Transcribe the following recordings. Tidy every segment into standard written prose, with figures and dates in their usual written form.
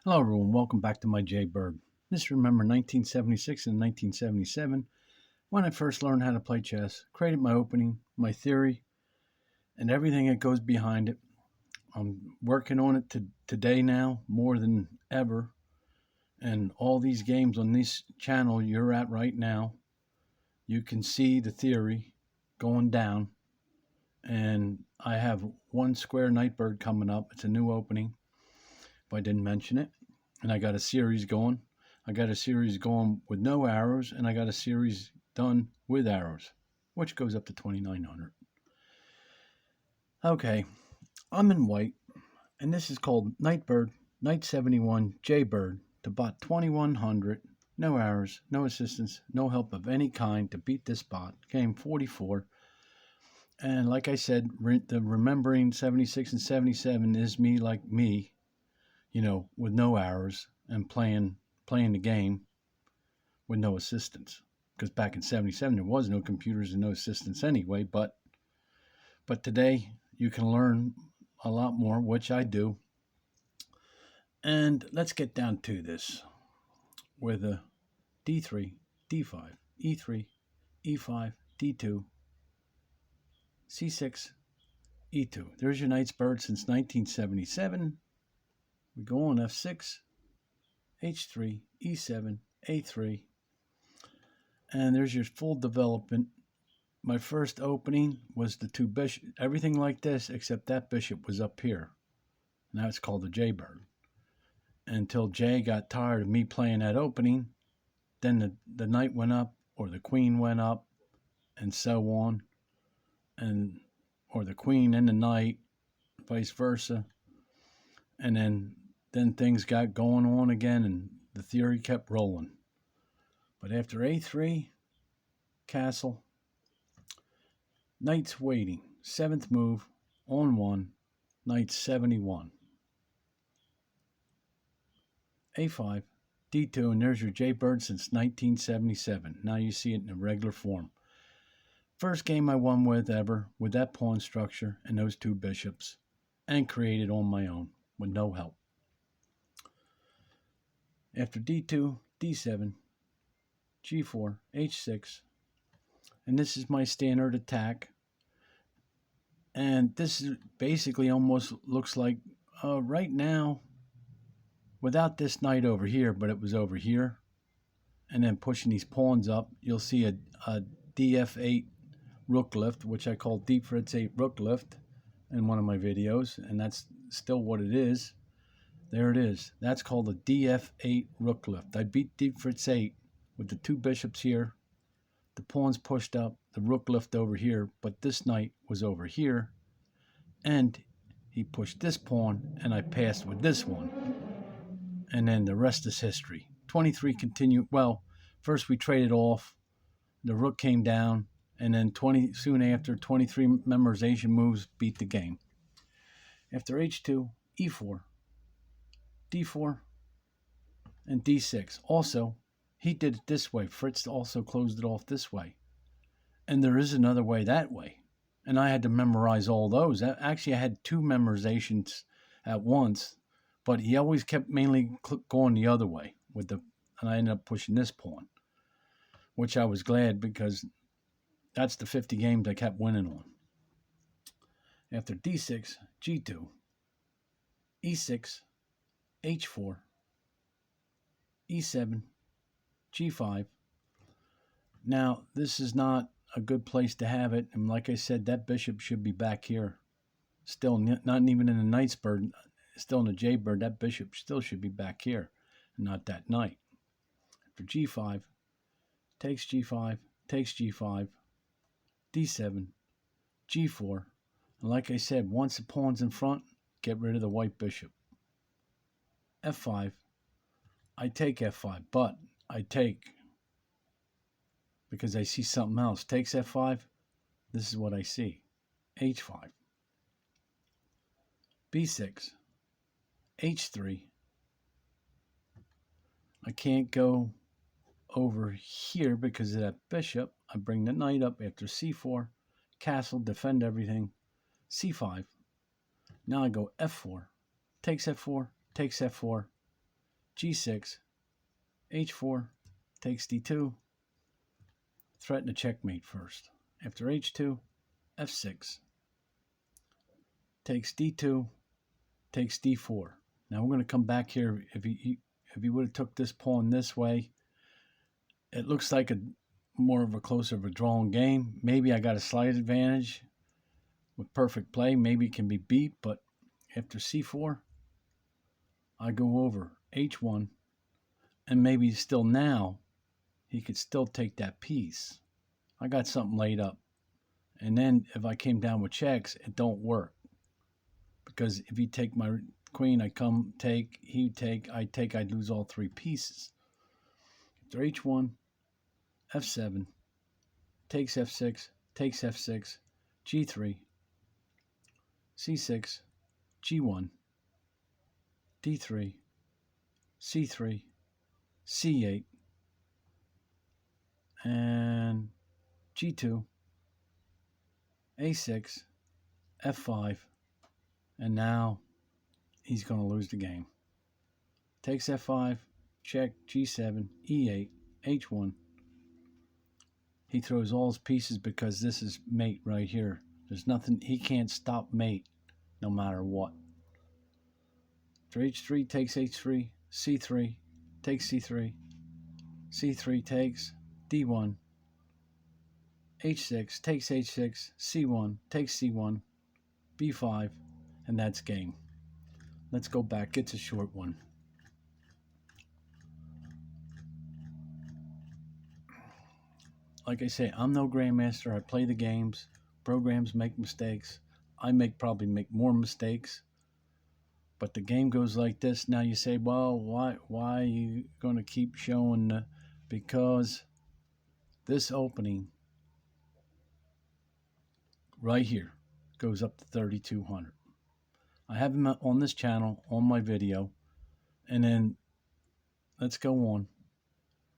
Hello, everyone. Welcome back to my jbird. Just remember 1976 and 1977 when I first learned how to play chess, created my opening, my theory, and everything that goes behind it. I'm working on it today now more than ever. And all these games on this channel you're at right now, you can see the theory going down. And I have one square nightbird coming up. It's a new opening, if I didn't mention it. And I got a series going. I got a series going with no arrows, and I got a series done with arrows, which goes up to 2,900. Okay, I'm in white, and this is called Nightbird, Night 71, Jaybird, to bot 2,100, no arrows, no assistance, no help of any kind to beat this bot. Game 44. And like I said, the remembering 76 and 77 is me like me, with no arrows and playing the game with no assistance. Because back in 77 there was no computers and no assistance anyway, but today you can learn a lot more, which I do. And let's get down to this with a D3, D5, E3, E5, D2, C6, E2. There's your knight's bird since 1977. We go on F6, H3, E7, A3, and there's your full development. My first opening was the two bishops, everything like this, except that bishop was up here. Now it's called the jaybird. Until Jay got tired of me playing that opening, then the knight went up, or the queen went up, and so on, or the queen and the knight, vice versa. And then things got going on again, and the theory kept rolling. But after A3, castle, knight's waiting, seventh move, on one, knight 71. A5, D2, and there's your jaybird since 1977. Now you see it in a regular form. First game I won with ever, with that pawn structure and those two bishops, and created on my own with no help. After D2, D7, G4, H6, and this is my standard attack. And this is basically almost looks like right now, without this knight over here, but it was over here, and then pushing these pawns up, you'll see a DF8 rook lift, which I call Deep Fritz 8 rook lift in one of my videos, and that's still what it is. There it is. That's called a DF8 rook lift. I beat Deep Fritz 8 with the two bishops here, the pawns pushed up, the rook lift over here, but this knight was over here, and he pushed this pawn, and I passed with this one. And then the rest is history. 23 continued. Well, first we traded off. The rook came down, and then soon after, 23 memorization moves beat the game. After H2, E4, D4, and D6. Also, he did it this way. Fritz also closed it off this way. And there is another way that way. And I had to memorize all those. Actually, I had two memorizations at once, but he always kept mainly going the other way and I ended up pushing this pawn, which I was glad because that's the 50 games I kept winning on. After D6, G2, E6, H4, E7, G5. Now, this is not a good place to have it, and like I said, that bishop should be back here. Still, not even in the knight's bird, still in the jaybird, that bishop still should be back here, and not that knight. After G5, takes G5, takes G5, D7, G4, and like I said, once the pawn's in front, get rid of the white bishop. F5, I take F5, but I take, because I see something else, takes F5, this is what I see, H5, B6, H3, I can't go over here because of that bishop. I bring the knight up after C4, castle, defend everything, C5. Now I go F4, takes F4, takes F4, G6, H4, takes D2, threaten a checkmate first. After H2, F6, takes D2, takes D4. Now we're going to come back here. If he would have took this pawn this way, it looks like a more of a closer of a drawn game. Maybe I got a slight advantage with perfect play. Maybe it can be beat, but after C4, I go over H1, and maybe still now he could still take that piece. I got something laid up. And then if I came down with checks, it don't work. Because if he take my queen, I come, take, he take, I'd lose all three pieces. After H1, F7, takes F6, takes F6, G3, C6, G1, D3, C3, C8, and G2, A6, F5, and now he's going to lose the game. Takes F5, check, G7, E8, H1. He throws all his pieces because this is mate right here. There's nothing, he can't stop mate no matter what. After H3 takes H3, C3, takes C3, C3 takes D1, H6 takes H6, C1 takes C1, B5, and that's game. Let's go back. It's a short one. Like I say, I'm no grandmaster. I play the games. Programs make mistakes. I probably make more mistakes. But the game goes like this. Now you say, well, why are you going to keep showing? Because this opening right here goes up to 3,200. I have him on this channel, on my video. And then let's go on.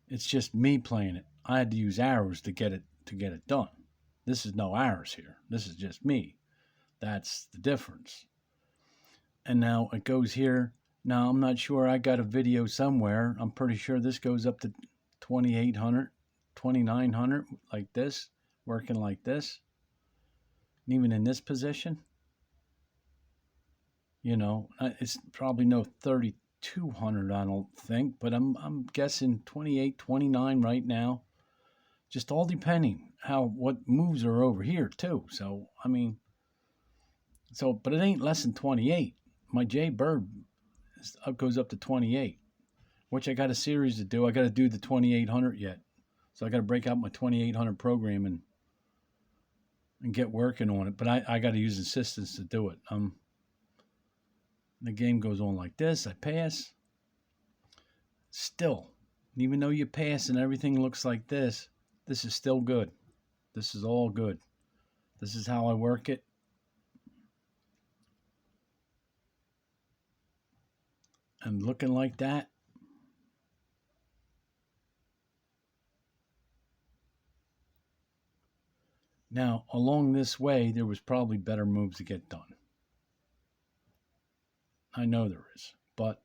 It's just me playing it. I had to use arrows to get it done. This is no arrows here. This is just me. That's the difference. And now it goes here. Now I'm not sure. I got a video somewhere. I'm pretty sure this goes up to 2,800, 2,900, like this, working like this. And even in this position, you know, it's probably no 3,200, I don't think, but I'm guessing 28, 29 right now. Just all depending what moves are over here too. So I mean, but it ain't less than 28. My jbird goes up to 28, which I got a series to do. I got to do the 2,800 yet, so I got to break out my 2,800 program and get working on it. But I got to use assistance to do it. The game goes on like this. I pass. Still, even though you pass and everything looks like this is still good. This is all good. This is how I work it. And looking like that. Now, along this way, there was probably better moves to get done. I know there is, but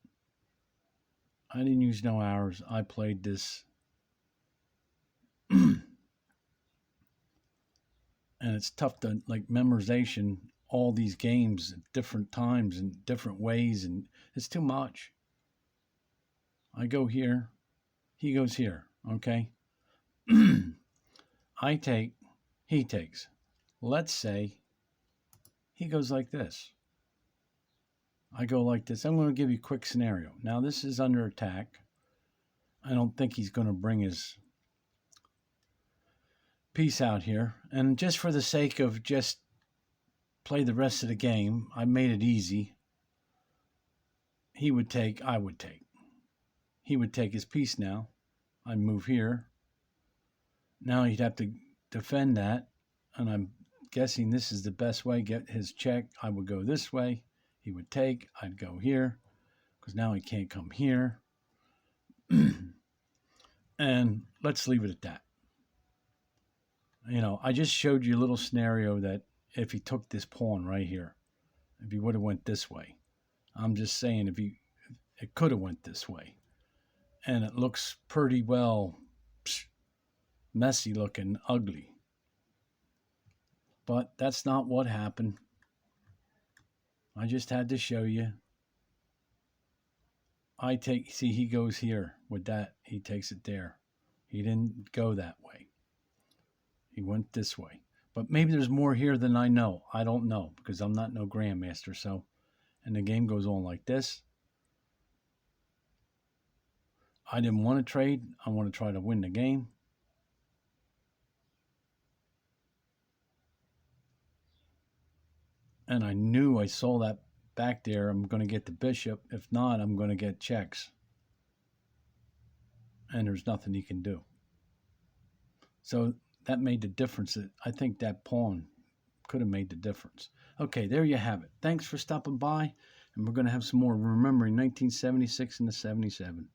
I didn't use no arrows. I played this. And it's tough to, like, memorization all these games at different times and different ways, and it's too much. I go here, he goes here, okay? I take, he takes. Let's say he goes like this. I go like this. I'm going to give you a quick scenario. Now, this is under attack. I don't think he's going to bring his piece out here. And just for the sake of just play the rest of the game, I made it easy. He would take, I would take. He would take his piece now. I'd move here. Now he'd have to defend that. And I'm guessing this is the best way. Get his check. I would go this way. He would take. I'd go here. Because now he can't come here. And let's leave it at that. You know, I just showed you a little scenario that if he took this pawn right here, if he would have went this way. I'm just saying it could have went this way. and it looks pretty well messy looking, ugly. But that's not what happened. I just had to show you. See, he goes here with that. He takes it there. He didn't go that way. He went this way. But maybe there's more here than I know. I don't know because I'm not no grandmaster. So, and the game goes on like this. I didn't want to trade. I want to try to win the game. And I knew I saw that back there. I'm going to get the bishop. If not, I'm going to get checks. And there's nothing he can do. So that made the difference. I think that pawn could have made the difference. Okay, there you have it. Thanks for stopping by. And we're going to have some more remembering 1976 and the 77.